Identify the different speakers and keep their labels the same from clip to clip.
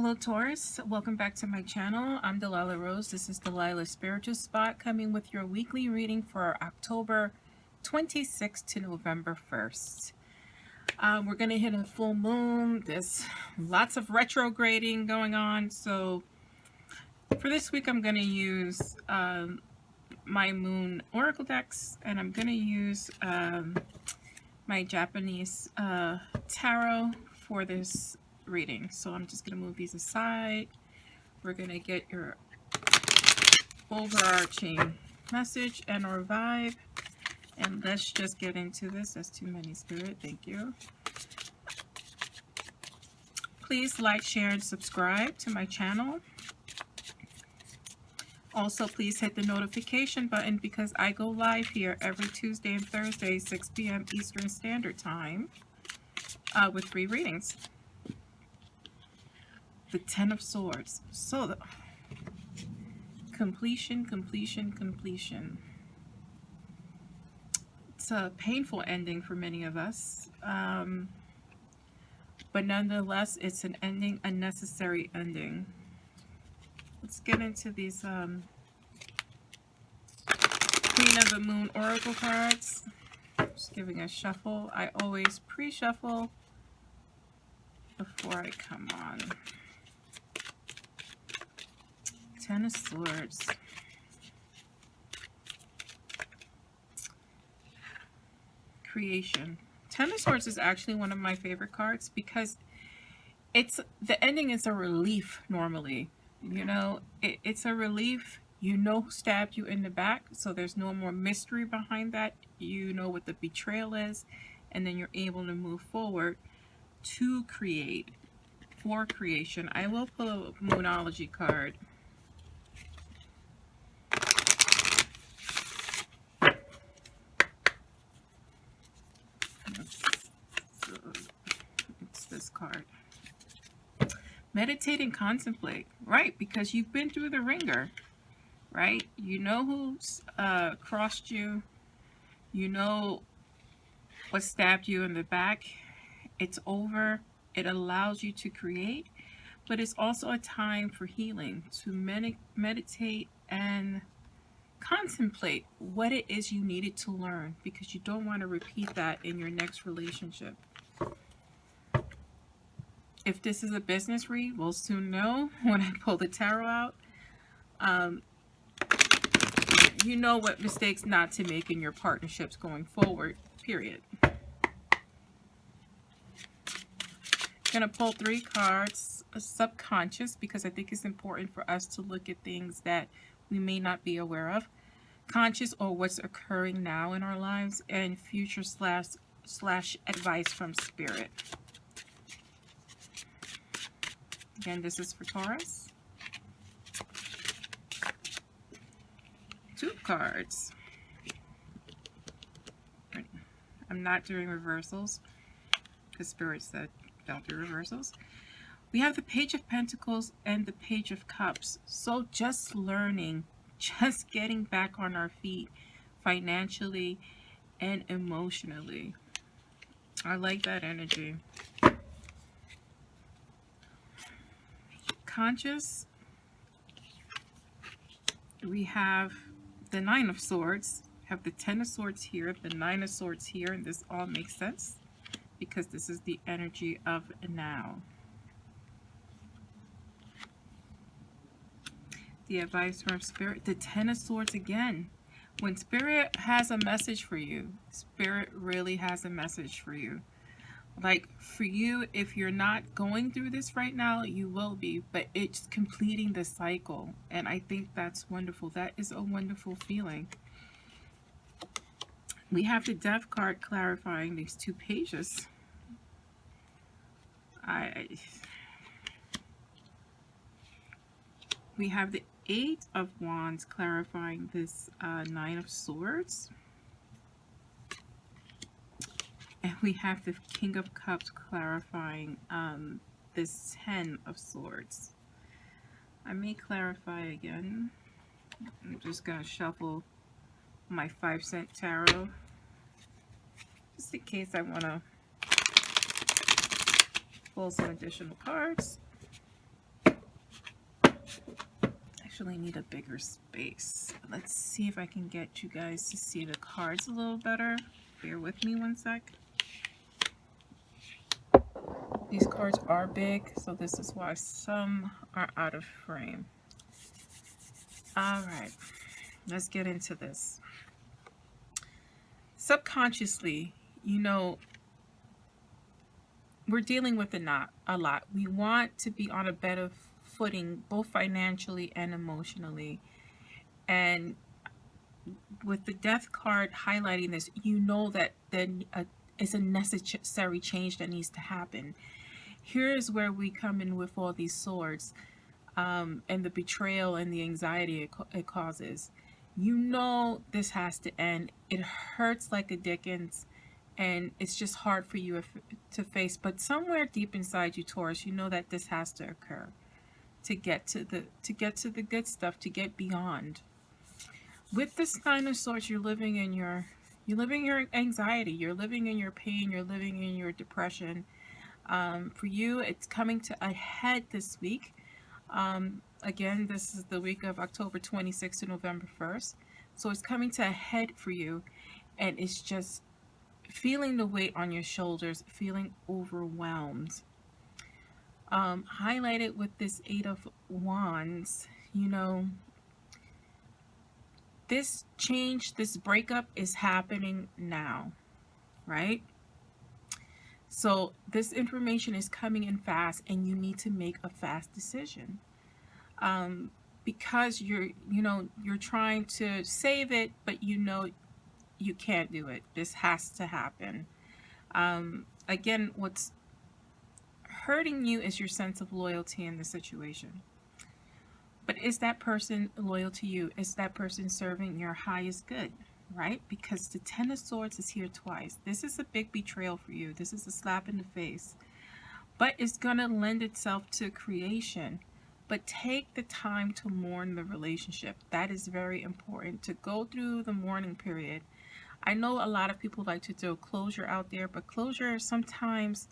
Speaker 1: Hello Taurus, welcome back to my channel. I'm Delilah Rose. This is Delilahs Spiritual Spot, coming with your weekly reading for October 26th to November 1st. We're going to hit a full moon. There's lots of retrograding going on. So for this week I'm going to use my moon oracle decks, and I'm going to use my Japanese tarot for this reading. So I'm just going to move these aside. We're going to get your overarching message and our vibe, and let's just get into this. That's too many, Spirit. Thank you. Please like, share, and subscribe to my channel. Also, please hit the notification button because I go live here every Tuesday and Thursday, 6 p.m. Eastern Standard Time, with free readings. The Ten of Swords. So, the completion. It's a painful ending for many of us, but nonetheless, it's an ending, a necessary ending. Let's get into these Queen of the Moon oracle cards. Just giving a shuffle. I always pre-shuffle before I come on. Ten of Swords. Creation. Ten of Swords is actually one of my favorite cards because the ending is a relief normally. You know, it's a relief. You know who stabbed you in the back, so there's no more mystery behind that. You know what the betrayal is, and then you're able to move forward to create, for creation. I will pull a Moonology card. It's this card. Meditate and contemplate, right? Because you've been through the ringer, right? You know who's crossed you. You know what stabbed you in the back. It's over. It allows you to create, but it's also a time for healing, to meditate and contemplate what it is you needed to learn, because you don't want to repeat that in your next relationship. If this is a business read, we'll soon know when I pull the tarot out. You know what mistakes not to make in your partnerships going forward, period. Going to pull 3 cards, subconscious, because I think it's important for us to look at things that we may not be aware of. Conscious, or what's occurring now in our lives, and future slash advice from Spirit. Again, this is for Taurus. 2 cards. I'm not doing reversals because Spirit said don't do reversals. We have the Page of Pentacles and the Page of Cups. So just learning, just getting back on our feet financially and emotionally. I like that energy. Conscious, we have the Nine of Swords, have the Ten of Swords here, the Nine of Swords here, and this all makes sense because this is the energy of now. The advice from Spirit, the Ten of Swords again. When Spirit has a message for you, Spirit really has a message for you. Like for you, if you're not going through this right now, you will be, but it's completing the cycle. And I think that's wonderful. That is a wonderful feeling. We have the Death card clarifying these 2 pages. We have the 8 of Wands clarifying this 9 of Swords. And we have the King of Cups clarifying this 10 of Swords. I may clarify again. I'm just going to shuffle my 5-cent tarot, just in case I want to pull some additional cards. actually need a bigger space. Let's see if I can get you guys to see the cards a little better. Bear with me one sec. These cards are big, so this is why some are out of frame. All right, let's get into this. Subconsciously, you know, we're dealing with a lot. We want to be on a better footing, both financially and emotionally. And with the death card highlighting this, you know that then it's a necessary change that needs to happen. Here's where we come in with all these swords, and the betrayal and the anxiety it causes. You know this has to end. It hurts like a Dickens, and it's just hard for you to face. But somewhere deep inside you, Taurus, you know that this has to occur to get to the good stuff, to get beyond. With this Nine of Swords, you're living in your anxiety, you're living in your pain, you're living in your depression. For you, it's coming to a head this week. Again, this is the week of October 26th to November 1st. So it's coming to a head for you, and it's just feeling the weight on your shoulders, feeling overwhelmed. Highlighted with this Eight of Wands, you know, this change, this breakup is happening now, right? So this information is coming in fast, and you need to make a fast decision. Because you're trying to save it, but you know you can't do it. This has to happen. Again, what's hurting you is your sense of loyalty in the situation. But is that person loyal to you? Is that person serving your highest good, right? Because the Ten of Swords is here twice. This is a big betrayal for you. This is a slap in the face. But it's going to lend itself to creation. But take the time to mourn the relationship. That is very important, to go through the mourning period. I know a lot of people like to throw closure out there, but closure sometimes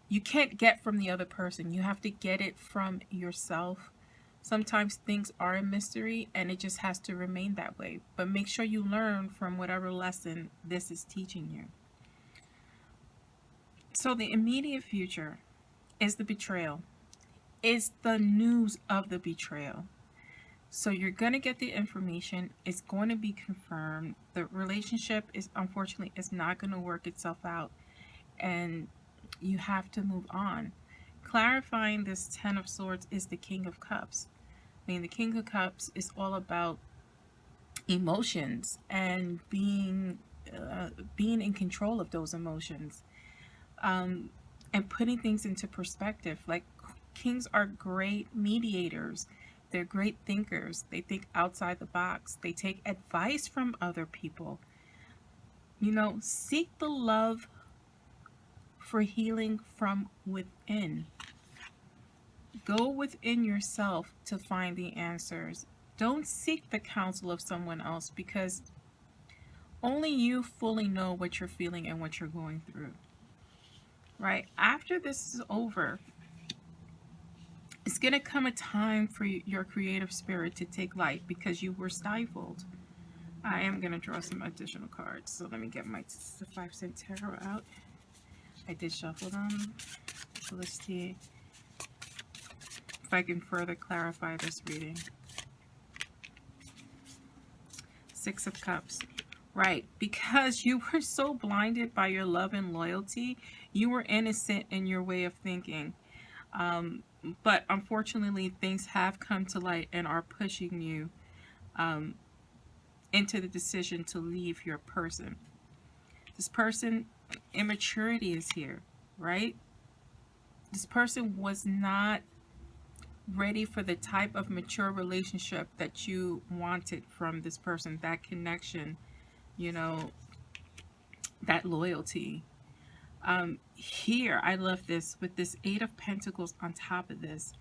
Speaker 1: you can't get from the other person. You have to get it from yourself. Sometimes things are a mystery, and it just has to remain that way. But make sure you learn from whatever lesson this is teaching you. So the immediate future is the betrayal. Is the news of the betrayal. So you're going to get the information. It's going to be confirmed. The relationship is, unfortunately, is not going to work itself out. And you have to move on. Clarifying this Ten of Swords is the King of Cups. I mean, the King of Cups is all about emotions and being in control of those emotions, and putting things into perspective. Like, kings are great mediators. They're great thinkers. They think outside the box. They take advice from other people. You know, seek the love for healing from within. Go within yourself to find the answers. Don't seek the counsel of someone else, because only you fully know what you're feeling and what you're going through. Right? After this is over, it's going to come a time for your creative spirit to take light, because you were stifled. I am going to draw some additional cards. So let me get my 5-cent tarot out. I did shuffle them. So let's see if I can further clarify this reading. Six of Cups. Right, because you were so blinded by your love and loyalty, you were innocent in your way of thinking. But unfortunately, things have come to light and are pushing you into the decision to leave your person. This person, immaturity is here, right? This person was not ready for the type of mature relationship that you wanted from this person, that connection, you know, that loyalty. Here, I love this, with this Eight of Pentacles on top of this.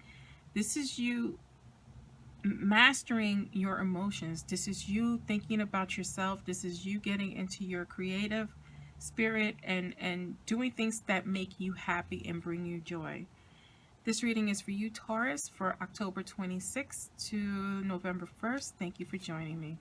Speaker 1: This is you mastering your emotions. This is you thinking about yourself. This is you getting into your creative spirit and doing things that make you happy and bring you joy. This reading is for you, Taurus, for October 26th to November 1st. Thank you for joining me.